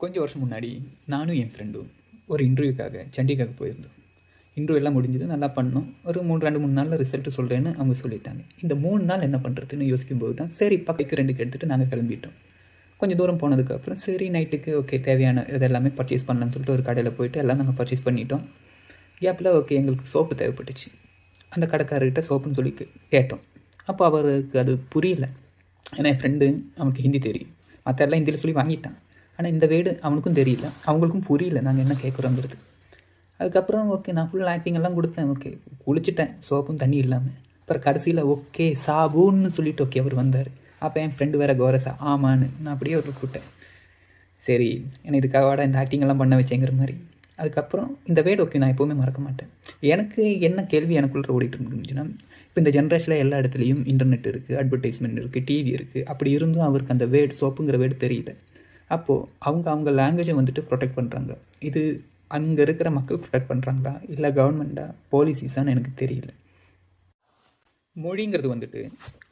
கொஞ்சம் வருஷம் முன்னாடி நானும் என் ஃப்ரெண்டும் ஒரு இன்டர்வியூக்காக சண்டிகருக்கு போயிருந்தோம். இன்டர்வியூ எல்லாம் முடிஞ்சது, நல்லா பண்ணோம். ஒரு 2-3 நாளில் ரிசல்ட்டு சொல்கிறேன்னு அவங்க சொல்லிட்டாங்க. இந்த 3 நாள் என்ன பண்ணுறதுன்னு யோசிக்கும்போது தான் சரி பக்கத்துக்கு 2க்கு எடுத்துகிட்டு நாங்கள் கிளம்பிட்டோம். கொஞ்சம் தூரம் போனதுக்கப்புறம் சரி நைட்டுக்கு ஓகே தேவையான இதெல்லாமே பர்ச்சேஸ் பண்ணலான்னு சொல்லிட்டு ஒரு கடையில் போயிட்டு எல்லாம் நாங்கள் பர்ச்சேஸ் பண்ணிட்டோம். கேப்பில் ஓகே எங்களுக்கு சோப்பு தேவைப்பட்டுச்சு. அந்த கடைக்காரர்கிட்ட சோப்புன்னு சொல்லி கேட்டோம். அப்போ அவருக்கு அது புரியல. ஏன்னா என் ஃப்ரெண்டு அவனுக்கு ஹிந்தி தெரியும், மற்ற எல்லாம் ஹிந்தியில் சொல்லி வாங்கிட்டான். ஆனால் இந்த வேர்டு அவனுக்கும் தெரியல, அவங்களுக்கும் புரியல நாங்கள் என்ன கேட்குறோங்கிறது. அதுக்கப்புறம் ஓகே நான் ஃபுல் ஆக்டிங் எல்லாம் கொடுத்தேன். ஓகே குளிச்சுட்டேன் சோப்பும் தண்ணி இல்லாமல். அப்புறம் கடைசியில் ஓகே சாபுன்னு சொல்லிட்டு ஓகே அவர் வந்தார். அப்போ என் ஃப்ரெண்டு வேறு கோரசா ஆமான்னு நான் அப்படியே ஒரு கூப்பிட்டேன். சரி என்னை இதுக்காக இந்த ஆக்டிங் எல்லாம் பண்ண வச்சேங்கிற மாதிரி. அதுக்கப்புறம் இந்த வேர்டு ஓகே நான் எப்போவுமே மறக்க மாட்டேன். எனக்கு என்ன கேள்வி எனக்குள்ளே ஓடிட்டு இருந்துச்சுன்னா, இப்போ இந்த ஜென்ரேஷனில் எல்லா இடத்துலையும் இன்டர்நெட் இருக்குது, அட்வர்டைஸ்மெண்ட் இருக்குது, டிவி இருக்குது. அப்படி இருந்தும் அவருக்கு அந்த வேர்டு சோப்புங்கிற வேர்டு தெரியல. அப்போது அவங்க லாங்குவேஜை வந்துட்டு ப்ரொடெக்ட் பண்ணுறாங்க. இது அங்கே இருக்கிற மக்கள் ப்ரொடெக்ட் பண்ணுறாங்களா இல்லை கவர்மெண்ட்டா பாலிசிஸான்னு எனக்கு தெரியல. மொழிங்கிறது வந்துட்டு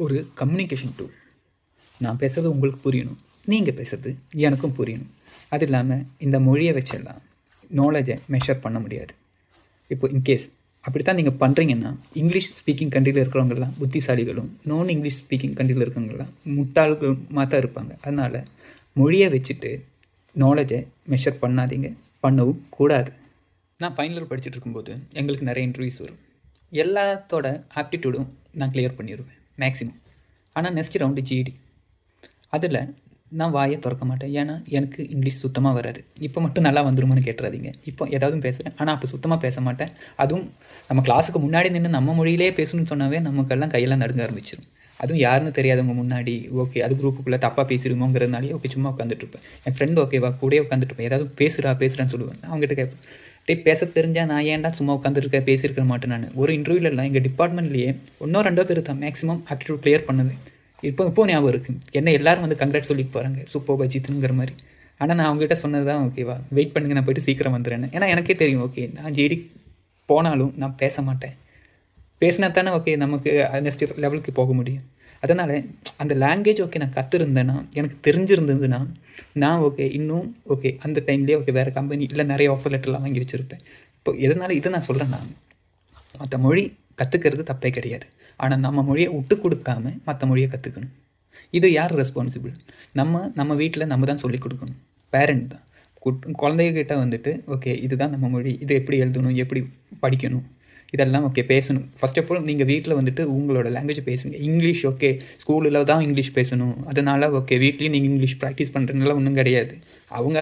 ஒரு கம்யூனிகேஷன் டூல். நான் பேசுகிறது உங்களுக்கு புரியணும், நீங்கள் பேசுகிறது எனக்கும் புரியணும். அது இல்லாமல் இந்த மொழியை வச்செல்லாம் நாலேஜை மெஷர் பண்ண முடியாது. இப்போ இன்கேஸ் அப்படி தான் நீங்கள் பண்ணுறீங்கன்னா, இங்கிலீஷ் ஸ்பீக்கிங் கண்ட்ரியில் இருக்கிறவங்கலாம் புத்திசாலிகளும் நான் இங்கிலீஷ் ஸ்பீக்கிங் கண்ட்ரியில் இருக்கிறவங்களாம் முட்டாள்களுமாக தான் இருப்பாங்க. அதனால் மொழியை வச்சுட்டு நாலேஜை மெஷர் பண்ணாதீங்க, பண்ணவும் கூடாது. நான் ஃபைனல் இயர் படிச்சுட்டு இருக்கும்போது எங்களுக்கு நிறைய இன்டர்வியூஸ் வரும். எல்லாத்தோட ஆப்டிடியூடும் நான் கிளியர் பண்ணிடுவேன் மேக்ஸிமம். ஆனால் நெக்ஸ்ட் ரவுண்டு ஜிடி, அதில் நான் வாயை திறக்க மாட்டேன். ஏன்னா எனக்கு இங்கிலீஷ் சுத்தமாக வராது. இப்போ மட்டும் நல்லா வந்துருமான்னு கேட்டுறாதீங்க. இப்போ ஏதாவது பேசுகிறேன், ஆனால் அப்போ சுத்தமாக பேச மாட்டேன். அதுவும் நம்ம கிளாஸுக்கு முன்னாடி நின்று நம்ம மொழியிலே பேசணும்னு சொன்னாவே நமக்கெல்லாம் கையெல்லாம் நடுங்க ஆரம்பிச்சிடும். அதுவும் யாருன்னு தெரியாதவங்க முன்னாடி ஓகே அது குரூப்புக்குள்ளே தப்பாக பேசிடுமோங்கிறதுனாலே ஓகே சும்மா உட்காந்துட்ருப்பேன். என் ஃப்ரெண்டு ஓகேவா கூட உட்காந்துட்ருப்பேன். ஏதாவது பேசுகிறான்னு சொல்லுவேன். அவங்ககிட்ட கேட்பேன், பேச தெரிஞ்சால் நான் ஏன்டா சும்மா உட்காந்துருக்கேன், பேசியிருக்க மாட்டேன். நான் ஒரு இன்டர்வியூலாம் எங்கள் டிபார்ட்மெண்ட்லேயே 1-2 பேர் தான் மேக்ஸிமம் ஆப்டிடியூட் கிளியர் பண்ணுவேன். இப்போ ஞாபகம் இருக்குது. என்ன எல்லோரும் வந்து கங்க்ராட் சொல்லிட்டு போகிறாங்க, சூப்பர் அஜித்துங்கிற மாதிரி. ஆனால் நான் அவங்ககிட்ட சொன்னது தான் ஓகேவா வெயிட் பண்ணுங்க, நான் போய்ட்டு சீக்கிரம் வந்துடுறேன். ஏன்னா எனக்கே தெரியும் ஓகே நான் ஜிடி போனாலும் நான் பேச மாட்டேன். பேசினா தானே ஓகே நமக்கு நெக்ஸ்ட் லெவலுக்கு போக முடியும். அதனால் அந்த லாங்குவேஜ் ஓகே நான் கற்றுருந்தேன்னா, எனக்கு தெரிஞ்சிருந்ததுன்னா நான் ஓகே இன்னும் ஓகே அந்த டைம்லேயே ஓகே வேறு கம்பெனி இல்லை நிறைய ஆஃபர் லெட்டர்லாம் வாங்கி வச்சுருப்பேன். இப்போ எதனால் இதை நான் சொல்கிறேன், நான் மற்ற மொழி கற்றுக்கிறது தப்பே கிடையாது. ஆனால் நம்ம மொழியை விட்டு கொடுக்காம மற்ற மொழியை கற்றுக்கணும். இது யார் ரெஸ்பான்சிபிள்? நம்ம வீட்டில் நம்ம தான் சொல்லிக் கொடுக்கணும். பேரண்ட் தான். குழந்தைகிட்ட வந்துட்டு ஓகே இதுதான் நம்ம மொழி, இது எப்படி எழுதணும், எப்படி படிக்கணும், இதெல்லாம் ஓகே பேசணும். ஃபர்ஸ்ட் ஆஃப் ஆல் நீங்கள் வீட்டில் வந்துட்டு உங்களோட லாங்குவேஜ் பேசுங்க. இங்கிலீஷ் ஓகே ஸ்கூலில் தான் இங்கிலீஷ் பேசணும், அதனால் ஓகே வீட்லேயும் நீங்கள் இங்கிலீஷ் ப்ராக்டிஸ் பண்ணுறதுனால ஒன்றும் கிடையாது. அவங்க